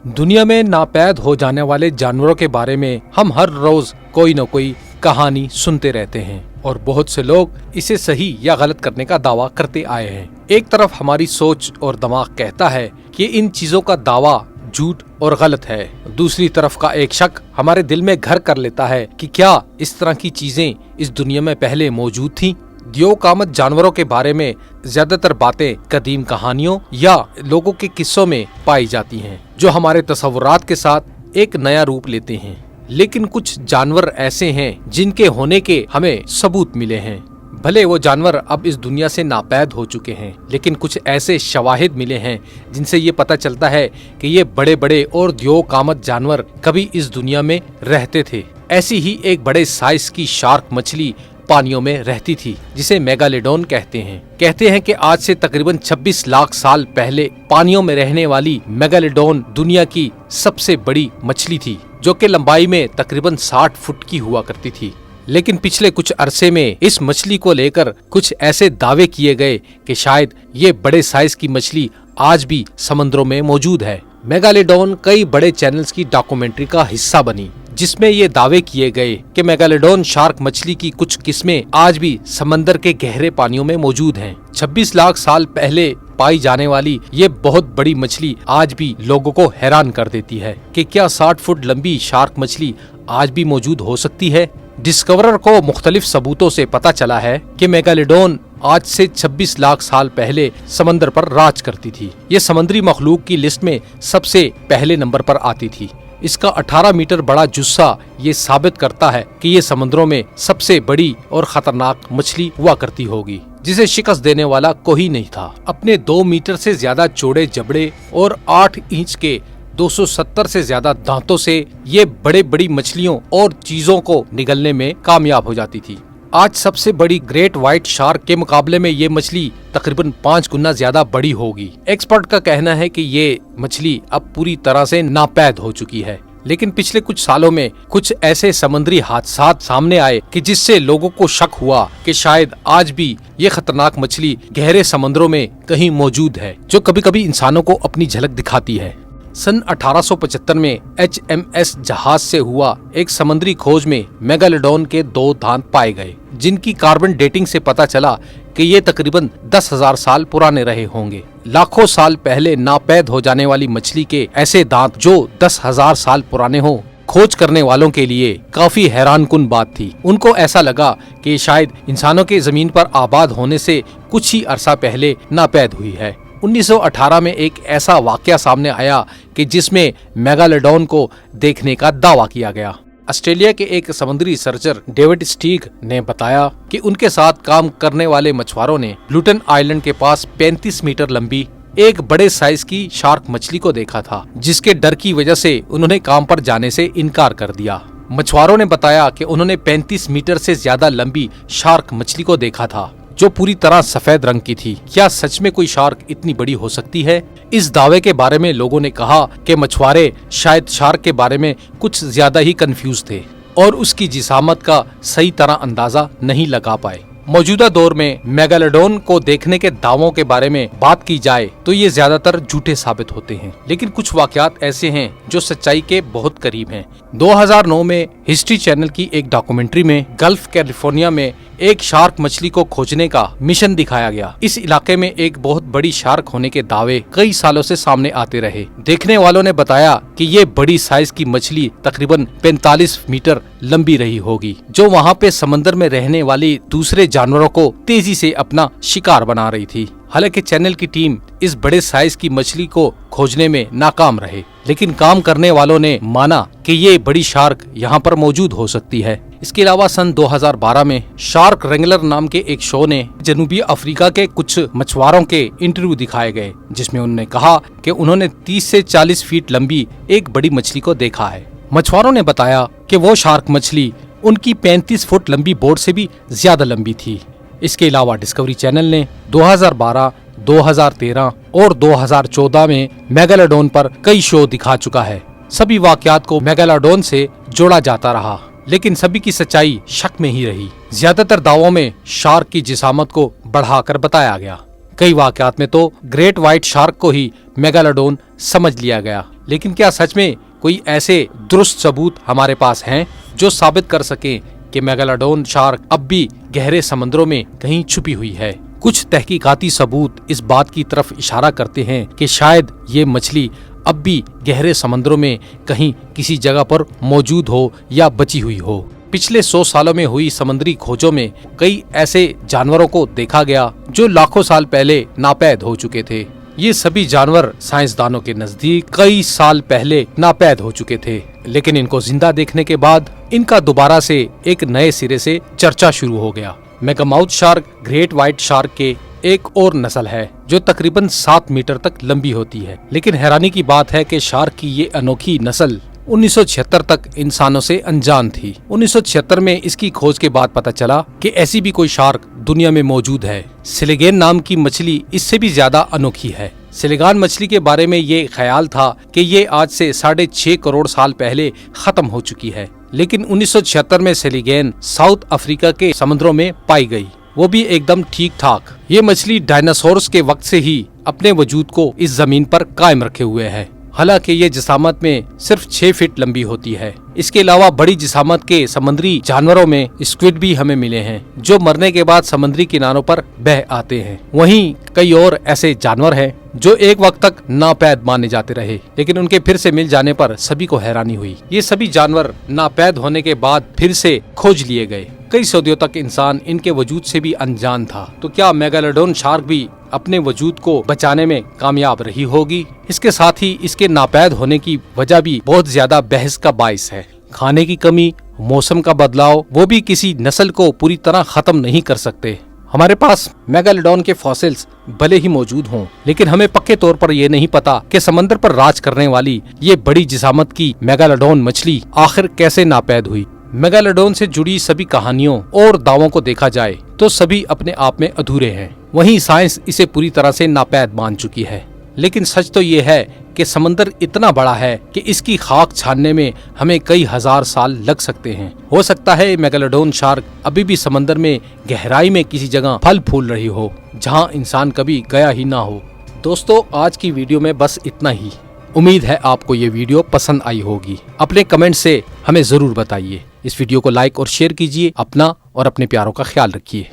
दुनिया में नापैद हो जाने वाले जानवरों के बारे में हम हर रोज कोई न कोई कहानी सुनते रहते हैं और बहुत से लोग इसे सही या गलत करने का दावा करते आए हैं। एक तरफ हमारी सोच और दिमाग कहता है कि इन चीजों का दावा झूठ और गलत है, दूसरी तरफ का एक शक हमारे दिल में घर कर लेता है कि क्या इस तरह की चीजें इस दुनिया में पहले मौजूद थीं। दियोकामत जानवरों के बारे में ज्यादातर बातें कदीम कहानियों या लोगों के किस्सों में पाई जाती हैं, जो हमारे तसव्वुरात के साथ एक नया रूप लेते हैं। लेकिन कुछ जानवर ऐसे हैं जिनके होने के हमें सबूत मिले हैं। भले वो जानवर अब इस दुनिया से नापैद हो चुके हैं, लेकिन कुछ ऐसे शवाहिद मिले हैं जिनसे ये पता चलता है कि ये बड़े बड़े और दियोकामत जानवर कभी इस दुनिया में रहते थे। ऐसी ही एक बड़े साइज की शार्क मछली पानियों में रहती थी, जिसे मेगालोडोन कहते हैं। कहते हैं कि आज से तकरीबन 26 लाख साल पहले पानियों में रहने वाली मेगालोडोन दुनिया की सबसे बड़ी मछली थी, जो कि लंबाई में तकरीबन 60 फुट की हुआ करती थी। लेकिन पिछले कुछ अरसे में इस मछली को लेकर कुछ ऐसे दावे किए गए कि शायद ये बड़े साइज की मछली आज भी समंदरों में मौजूद है। मेगालोडोन कई बड़े चैनल्स की डॉक्यूमेंट्री का हिस्सा बनी, जिसमें ये दावे किए गए कि मेगालोडोन शार्क मछली की कुछ किस्में आज भी समंदर के गहरे पानियों में मौजूद हैं। 26 लाख साल पहले पाई जाने वाली ये बहुत बड़ी मछली आज भी लोगों को हैरान कर देती है कि क्या 60 फुट लंबी शार्क मछली आज भी मौजूद हो सकती है। डिस्कवरर को मुख्तलिफ सबूतों से पता चला है कि मेगालोडोन आज से 26 लाख साल पहले समंदर पर राज करती थी। ये समुद्री मखलूक की लिस्ट में सबसे पहले नंबर पर आती थी। इसका 18 मीटर बड़ा जुस्सा ये साबित करता है कि ये समुद्रों में सबसे बड़ी और खतरनाक मछली हुआ करती होगी, जिसे शिकस्त देने वाला कोई नहीं था। अपने 2 मीटर से ज्यादा चौड़े जबड़े और 8 इंच के 270 से ज्यादा दांतों से ये बड़े बड़ी मछलियों और चीजों को निगलने में कामयाब हो जाती थी। आज सबसे बड़ी ग्रेट व्हाइट शार्क के मुकाबले में ये मछली तकरीबन 5 गुना ज्यादा बड़ी होगी। एक्सपर्ट का कहना है कि ये मछली अब पूरी तरह से नापैद हो चुकी है। लेकिन पिछले कुछ सालों में कुछ ऐसे समुद्री हादसात सामने आए कि जिससे लोगों को शक हुआ कि शायद आज भी ये खतरनाक मछली गहरे समुद्रों में कहीं मौजूद है, जो कभी कभी इंसानों को अपनी झलक दिखाती है। सन 1875 में HMS जहाज से हुआ एक समुद्री खोज में मेगालोडोन के 2 दांत पाए गए, जिनकी कार्बन डेटिंग से पता चला कि ये तकरीबन 10,000 साल पुराने रहे होंगे। लाखों साल पहले नापैद हो जाने वाली मछली के ऐसे दांत जो 10,000 साल पुराने हो, खोज करने वालों के लिए काफी हैरानकुन बात थी। उनको ऐसा लगा कि शायद इंसानों के जमीन पर आबाद होने से कुछ ही अरसा पहले नापैद हुई है। 1918 में एक ऐसा वाकया सामने आया कि जिसमें मेगालोडोन को देखने का दावा किया गया। ऑस्ट्रेलिया के एक समुद्री रिसर्चर डेविड स्टीग ने बताया कि उनके साथ काम करने वाले मछुआरों ने लुटन आइलैंड के पास 35 मीटर लंबी एक बड़े साइज की शार्क मछली को देखा था, जिसके डर की वजह से उन्होंने काम पर जाने से इनकार कर दिया। मछुआरों ने बताया कि उन्होंने 35 मीटर से ज्यादा लंबी शार्क मछली को देखा था, जो पूरी तरह सफेद रंग की थी। क्या सच में कोई शार्क इतनी बड़ी हो सकती है? इस दावे के बारे में लोगों ने कहा कि मछुआरे शायद शार्क के बारे में कुछ ज्यादा ही कंफ्यूज थे और उसकी जिसामत का सही तरह अंदाजा नहीं लगा पाए। मौजूदा दौर में मेगालोडोन को देखने के दावों के बारे में बात की जाए तो ये ज्यादातर झूठे साबित होते हैं, लेकिन कुछ वाकयात ऐसे हैं जो सच्चाई के बहुत करीब हैं। 2009 में हिस्ट्री चैनल की एक डॉक्यूमेंट्री में गल्फ कैलिफोर्निया में एक शार्क मछली को खोजने का मिशन दिखाया गया। इस इलाके में एक बहुत बड़ी शार्क होने के दावे कई सालों से सामने आते रहे। देखने वालों ने बताया कि ये बड़ी साइज की मछली तकरीबन 45 मीटर लंबी रही होगी, जो वहाँ पे समंदर में रहने वाली दूसरे जानवरों को तेजी से अपना शिकार बना रही थी। हालांकि चैनल की टीम इस बड़े साइज की मछली को खोजने में नाकाम रहे, लेकिन काम करने वालों ने माना कि ये बड़ी शार्क यहाँ पर मौजूद हो सकती है। इसके अलावा सन 2012 में शार्क रेंगलर नाम के एक शो ने जनूबी अफ्रीका के कुछ मछुआरों के इंटरव्यू दिखाए गए, जिसमें उन्होंने कहा कि उन्होंने 30 से 40 फीट लंबी एक बड़ी मछली को देखा है। मछुआरों ने बताया कि वो शार्क मछली उनकी 35 फुट लंबी बोट से भी ज्यादा लंबी थी। इसके अलावा डिस्कवरी चैनल ने 2012, 2013 और 2014 में मेगालोडोन पर कई शो दिखा चुका है। सभी वाकयात को मेगालोडोन से जोड़ा जाता रहा, लेकिन सभी की सच्चाई शक में ही रही। ज्यादातर दावों में शार्क की जिसामत को बढ़ाकर बताया गया। कई वाकयात में तो ग्रेट व्हाइट शार्क को ही मेगालोडोन समझ लिया गया, लेकिन क्या सच में कोई ऐसे दुरुस्त सबूत हमारे पास हैं जो साबित कर सकें कि मेगालोडोन शार्क अब भी गहरे समंदरों में कहीं छुपी हुई है? कुछ तहकीकाती सबूत इस बात की तरफ इशारा करते हैं कि शायद ये मछली अब भी गहरे समंदरों में कहीं किसी जगह पर मौजूद हो या बची हुई हो। पिछले 100 सालों में हुई समुद्री खोजों में कई ऐसे जानवरों को देखा गया जो लाखों साल पहले नापैद हो चुके थे। ये सभी जानवर साइंसदानों के नजदीक कई साल पहले नापैद हो चुके थे, लेकिन इनको जिंदा देखने के बाद इनका दोबारा से एक नए सिरे से चर्चा शुरू हो गया। मेगामाउथ शार्क ग्रेट व्हाइट शार्क के एक और नस्ल है जो तकरीबन 7 मीटर तक लंबी होती है, लेकिन हैरानी की बात है कि शार्क की ये अनोखी नस्ल 1976 तक इंसानों से अनजान थी। 1976 में इसकी खोज के बाद पता चला कि ऐसी भी कोई शार्क दुनिया में मौजूद है। सिलिगेन नाम की मछली इससे भी ज्यादा अनोखी है। सिलिगान मछली के बारे में ये ख्याल था कि ये आज से 6.5 करोड़ साल पहले खत्म हो चुकी है, लेकिन 1976 में सिलिगेन साउथ अफ्रीका के समुद्रों में पाई गई, वो भी एकदम ठीक ठाक। ये मछली डायनासोर्स के वक्त से ही अपने वजूद को इस जमीन पर कायम रखे हुए है। हालांकि ये जिसामत में सिर्फ 6 फीट लंबी होती है। इसके अलावा बड़ी जिसामत के समुद्री जानवरों में स्क्विड भी हमें मिले हैं जो मरने के बाद समुद्री किनारों पर बह आते हैं। वहीं कई और ऐसे जानवर हैं जो एक वक्त तक नापैद माने जाते रहे, लेकिन उनके फिर से मिल जाने पर सभी को हैरानी हुई। ये सभी जानवर नापैद होने के बाद फिर से खोज लिए गए। कई सदियों तक इंसान इनके वजूद से भी अनजान था। तो क्या मेगालोडोन शार्क भी अपने वजूद को बचाने में कामयाब रही होगी? इसके साथ ही इसके नापैद होने की वजह भी बहुत ज्यादा बहस का बाइस है। खाने की कमी, मौसम का बदलाव, वो भी किसी नस्ल को पूरी तरह खत्म नहीं कर सकते। हमारे पास मेगालोडोन के फॉसिल्स भले ही मौजूद हों, लेकिन हमें पक्के तौर पर यह नहीं पता कि समंदर पर राज करने वाली ये बड़ी जिसामत की मेगालोडोन मछली आखिर कैसे नापैद हुई। मेगालोडोन से जुड़ी सभी कहानियों और दावों को देखा जाए तो सभी अपने आप में अधूरे हैं। वहीं साइंस इसे पूरी तरह से नापैद मान चुकी है, लेकिन सच तो ये है कि समंदर इतना बड़ा है कि इसकी खाक छानने में हमें कई हजार साल लग सकते हैं। हो सकता है मेगालोडोन शार्क अभी भी समंदर में गहराई में किसी जगह फल फूल रही हो जहां इंसान कभी गया ही ना हो। दोस्तों, आज की वीडियो में बस इतना ही। उम्मीद है आपको ये वीडियो पसंद आई होगी। अपने कमेंट से हमें जरूर बताइए। इस वीडियो को लाइक और शेयर कीजिए। अपना और अपने प्यारों का ख्याल रखिए।